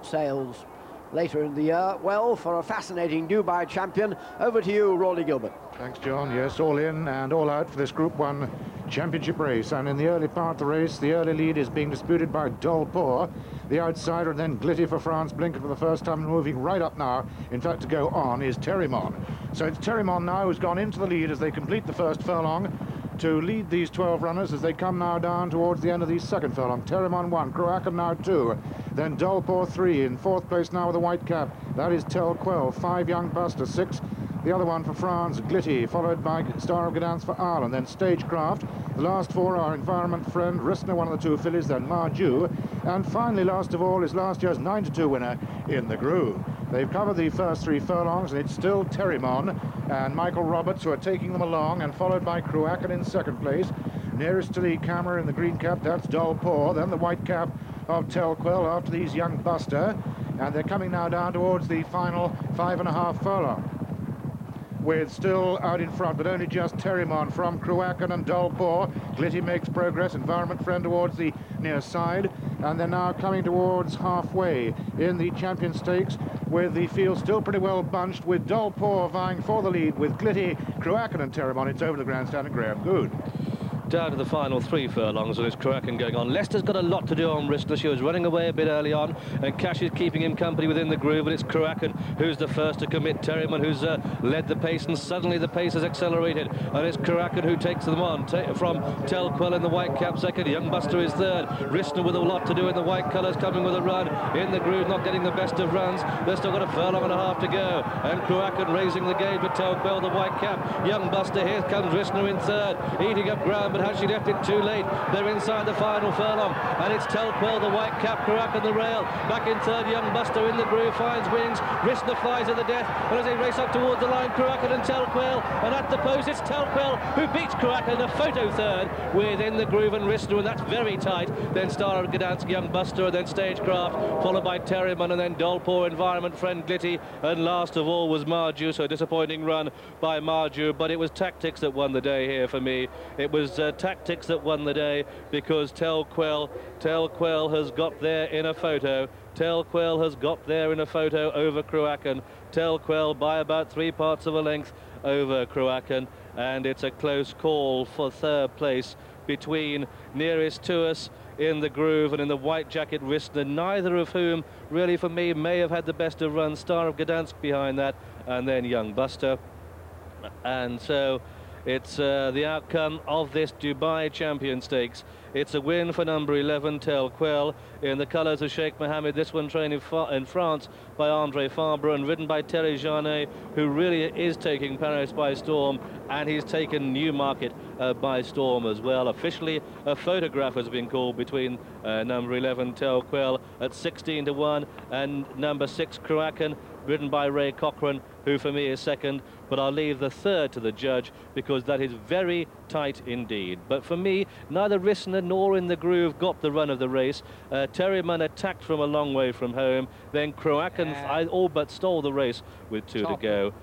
sales later in the year. Well, for a fascinating Dubai champion, over to you, Rawley Gilbert. Thanks, John. Yes, all in and all out for this Group 1 championship race. And in the early part of the race, the early lead is being disputed by Dolpor, the outsider, and then Glitty for France. Blinken for the first time, moving right up now. In fact, to go on is Terrimon. So it's Terrimon now who's gone into the lead as they complete the first furlong to lead these 12 runners as they come now down towards the end of the second furlong. Terrimon 1, Cruachan now 2, then Dolpor 3, in 4th place now with a white cap. That is Tel Quel, 5 Young Buster, 6. The other one for France, Glitty, followed by Star of Gdansk for Ireland, then Stagecraft. The last 4 are Environment Friend, Rissner, one of the 2 fillies, then Marju. And finally, last of all, is last year's 9-2 winner In the Groove. They've covered the first 3 furlongs, and it's still Terrimon and Michael Roberts who are taking them along, and followed by Cruachan in 2nd place. Nearest to the camera in the green cap, that's Dolpor, then the white cap of Tel Quel after these Young Buster. And they're coming now down towards the final 5.5 furlong, with still out in front, but only just Terrimon from Cruachan and Dolpor. Glitty makes progress, Environment Friend towards the near side, and they're now coming towards halfway in the Champion Stakes, with the field still pretty well bunched, with Dolpor vying for the lead, with Glitty, Cruachan and Terrimon. It's over the grandstand and Graham Good. Down to the final 3 furlongs, and it's Cruachan going on. Leicester's got a lot to do on Rissner. She was running away a bit early on, and Cash is keeping him company within the groove, and it's Cruachan who's the first to commit. Terrimon who's led the pace, and suddenly the pace has accelerated, and it's Cruachan who takes them on from Tel Quel in the white cap second. Young Buster is third. Rissner with a lot to do in the white colours, coming with a run in the groove, not getting the best of runs. They've still got a furlong and a half to go, and Cruachan raising the gauge with Tel Quel, the white cap. Young Buster, here comes Rissner in third, eating up ground, but has she left it too late? They're inside the final furlong, and it's Tel Quel, the white cap, Cruachan the rail. Back in third, Young Buster in the groove, finds wings. Rissner flies at the death, and as they race up towards the line, Cruachan and Tel Quel, and at the post it's Tel Quel who beats Cruachan, a photo third with In the Groove and Rissner, and that's very tight. Then Star of Gdansk, Young Buster, and then Stagecraft, followed by Terrimon, and then Dolpor, Environment Friend, Glitty, and last of all was Marju. So a disappointing run by Marju, but it was tactics that won the day here for me. It was tactics that won the day, because Tel Quel has got there in a photo. Tel Quel has got there in a photo over Cruachan. Tel Quel by about 3 parts of a length over Cruachan, and it's a close call for third place between nearest to us In the Groove and in the white jacket Rissner, neither of whom really for me may have had the best of runs. Star of Gdansk behind that, and then Young Buster. And so it's the outcome of this Dubai Champion Stakes. It's a win for number 11, Tel Quel, in the colours of Sheikh Mohammed. This one trained in France by André Fabre and ridden by Thierry Jarnet, who really is taking Paris by storm, and he's taken Newmarket by storm as well. Officially, a photograph has been called between number 11, Tel Quel, at 16-1, and number 6, Cruachan, ridden by Ray Cochrane, who for me is second, but I'll leave the third to the judge because that is very tight indeed. But for me, neither Rissner nor In the Groove got the run of the race. Terrimon attacked from a long way from home, then Cruachan all but stole the race with 2 to go,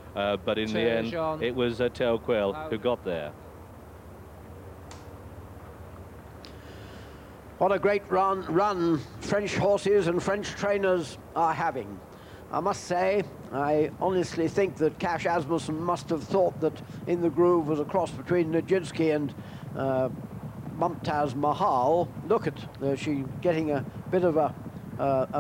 but in the end it was Tel Quel who got there. What a great run French horses and French trainers are having. I must say, I honestly think that Cash Asmussen must have thought that In the Groove was a cross between Nijinsky and Mumtaz Mahal. Look at she getting a bit of a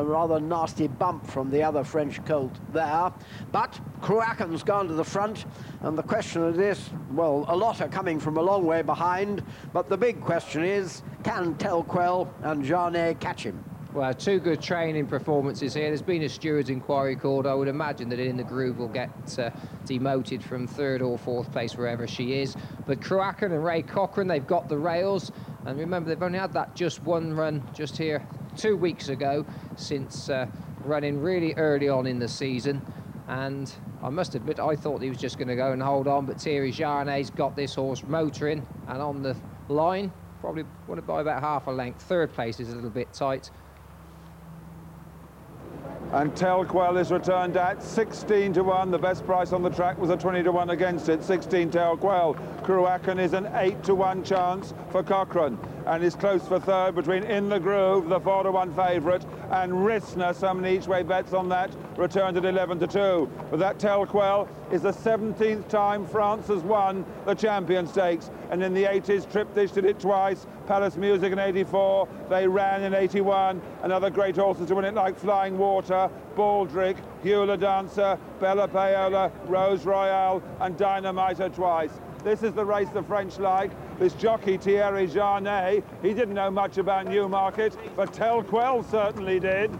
rather nasty bump from the other French colt there. But Cruachan's gone to the front, and the question is this, well, a lot are coming from a long way behind, but the big question is, can Tel Quel and Jarnet catch him? Well, 2 good training performances here. There's been a steward's inquiry called. I would imagine that In the Groove will get demoted from 3rd or 4th place, wherever she is. But Cruachan and Ray Cochrane, they've got the rails. And remember, they've only had that just one run just here 2 weeks ago, since running really early on in the season. And I must admit, I thought he was just going to go and hold on, but Thierry Jarnet's got this horse motoring, and on the line, probably won it by about half a length. 3rd place is a little bit tight. And Tel Quel is returned at 16-1. The best price on the track was a 20-1 against it. 16 Tel Quel. Cruachan is an 8-1 chance for Cochrane. and is close for third between In the Groove, the 4-1 favourite, and Rissner. So many each-way bets on that, returned at 11-2. But that Tel Quel is the 17th time France has won the Champion Stakes, and in the 80s, Triptych did it twice, Palace Music in 84, they ran in 81, and other great horses to win it like Flying Water, Baldric, Hewler Dancer, Bella Paola, Rose Royale, and Dynamiter twice. This is the race the French like. This jockey, Thierry Jarnet, he didn't know much about Newmarket, but Tel Quel certainly did.